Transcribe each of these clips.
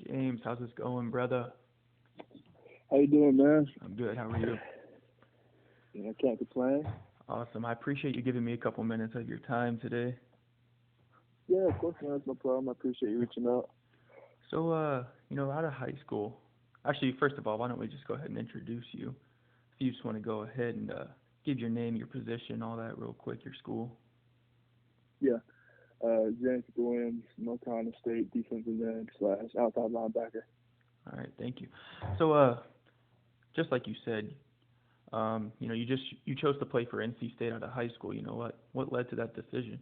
James, how's this going, brother? How you doing, man? I'm good. How are you? I can't complain. Awesome. I appreciate you giving me a couple minutes of your time today. Yeah, of course, man. That's no problem. I appreciate you reaching out. So, out of high school. Actually, first of all, why don't we just go ahead and introduce you? If you just want to go ahead and give your name, your position, all that real quick, your school. Yeah, James Williams, North Carolina State defensive end slash outside linebacker. All right, thank you. So, just like you said, you chose to play for NC State out of high school. You know what? What led to that decision?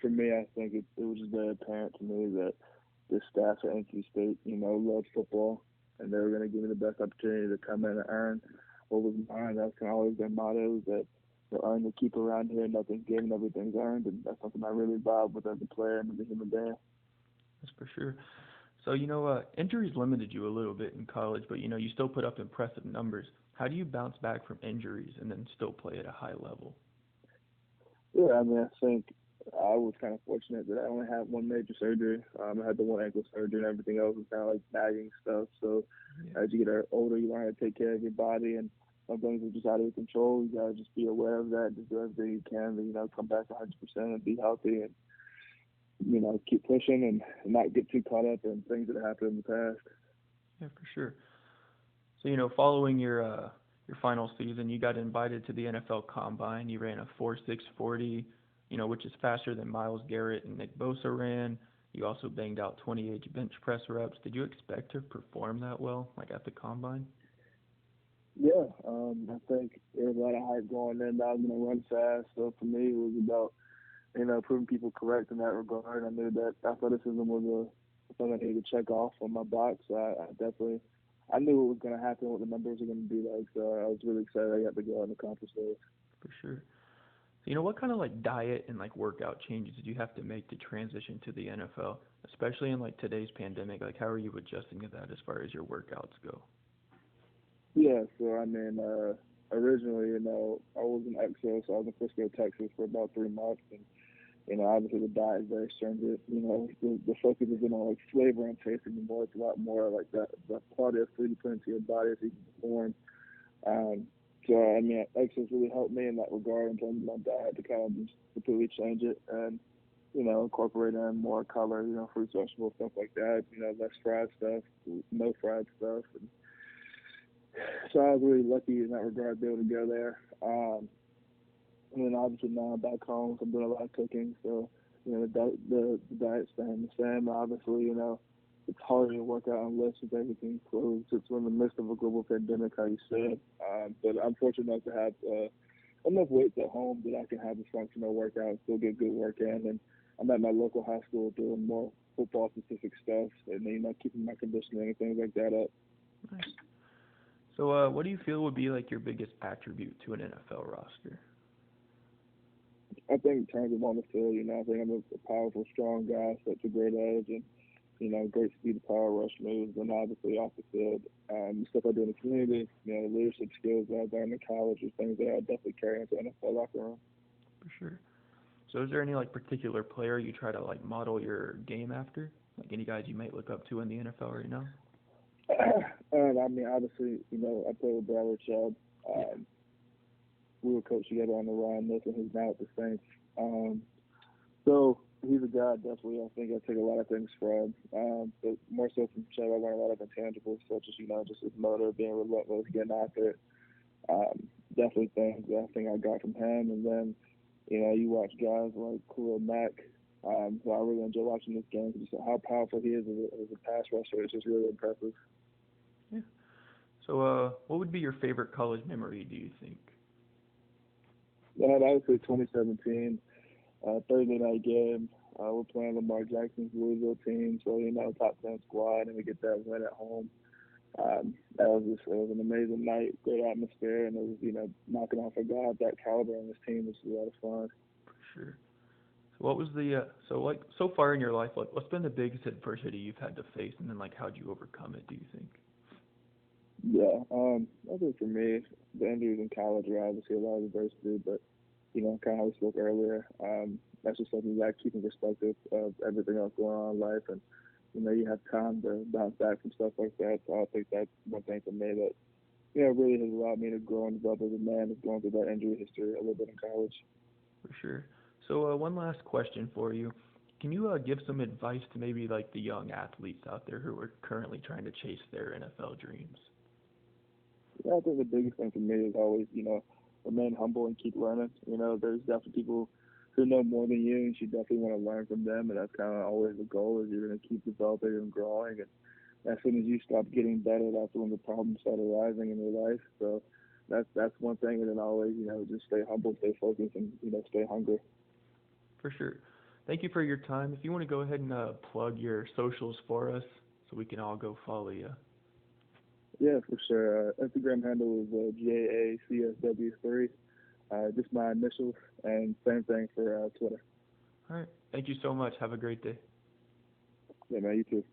For me, I think it was just very apparent to me that the staff at NC State, loved football, and they were going to give me the best opportunity to come in and earn what was mine. That's kind of always their motto, is that earn the keep around here, nothing's given, everything's earned, and that's something I really vibe with as a player and as a human being. That's for sure. So, injuries limited you a little bit in college, but you still put up impressive numbers. How do you bounce back from injuries and then still play at a high level? Yeah, I mean, I think I was kind of fortunate that I only had one major surgery. I had the one ankle surgery, and everything else was kind of like nagging stuff. So Yeah, as you get older, you learn how to take care of your body, and some things are just out of your control. You gotta just be aware of that, just do everything you can to come back 100% and be healthy, and keep pushing and not get too caught up in things that happened in the past. yeah, for sure. So, following your final season, you got invited to the NFL Combine. You ran a 4.640, which is faster than Miles Garrett and Nick Bosa ran. You also banged out 28 bench press reps. Did you expect to perform that well, like at the Combine? Yeah, I think there was a lot of hype going in that I was gonna run fast. So for me, it was about proving people correct in that regard. I knew that athleticism was something I needed to check off on my box. So I definitely, I knew what was going to happen, what the numbers were going to be like. So I was really excited I got to go out and accomplish those. For sure. So, what kind of like diet and like workout changes did you have to make to transition to the NFL, especially in like today's pandemic? Like, how are you adjusting to that as far as your workouts go? Yeah, so I mean, originally, I was in Exo, so I was in Frisco, Texas for about 3 months, and obviously the diet is very stringent. The focus isn't on like flavor and taste anymore. It's a lot more like the quality of food you put into your body so you can perform. Um, so I mean, exercise really helped me in that regard in terms of my diet to kind of just completely change it and incorporate in more color, fruits, vegetables, stuff like that. Less fried stuff, no fried stuff. And so I was really lucky in that regard to be able to go there. And then obviously now I'm back home, so I'm doing a lot of cooking. So the diet's staying the same. Obviously, it's harder to work out unless with everything closed. It's in the midst of a global pandemic, how you said. But I'm fortunate enough to have enough weights at home that I can have a functional workout and still get good work in. And I'm at my local high school doing more football specific stuff and keeping my conditioning and things like that up. Nice. So, what do you feel would be like your biggest attribute to an NFL roster? I think in terms of on the field, I think I'm a powerful, strong guy, such a great edge, and great speed, power rush moves, and obviously off the field, the stuff I do in the community, the leadership skills that I've learned in college is things that I definitely carry into NFL locker room. For sure. So, is there any like particular player you try to like model your game after? Like any guys you might look up to in the NFL right now? And I mean, obviously, I played with Bradley Chubb. Yeah. We were coached together on the run. Listen, he's now at the Saints. So he's a guy definitely. I think I take a lot of things from, but more so from Chubb, I learned a lot of intangibles such as just his motor, being relentless, getting after it. Definitely things that I think I got from him. And then you watch guys like Khalil Mack. So I really enjoy watching this game. Just how powerful he is as a pass rusher. It's just really impressive. Yeah. So, what would be your favorite college memory? Do you think? Yeah, I would say 2017, Thursday night game. We're playing Lamar Jackson's Louisville team, so top 10 squad, and we get that win at home. That was just it was an amazing night, great atmosphere, and it was knocking off a guy of that caliber on this team, which was a lot of fun. For sure. So, what was the so like so far in your life? Like, what's been the biggest adversity you've had to face, and then like how'd you overcome it? Do you think? Yeah, I think for me, the injuries in college were obviously a lot of adversity, but kind of how we spoke earlier. that's just something you got to keep in perspective of everything else going on in life, and you have time to bounce back from stuff like that. So I think that's one thing for me that really has allowed me to grow and develop as a man, is going through that injury history a little bit in college. For sure. So one last question for you. Can you give some advice to maybe like the young athletes out there who are currently trying to chase their NFL dreams? Yeah, I think the biggest thing for me is always, remain humble and keep learning. There's definitely people who know more than you, and you definitely want to learn from them, and that's kind of always the goal. Is you're going to keep developing and growing, and as soon as you stop getting better, that's when the problems start arising in your life. So that's one thing, and then always, just stay humble, stay focused, and stay hungry. For sure. Thank you for your time. If you want to go ahead and plug your socials for us so we can all go follow you. Yeah, for sure. Instagram handle is JACSW3. Just my initials, and same thing for Twitter. All right. Thank you so much. Have a great day. Yeah, man, you too.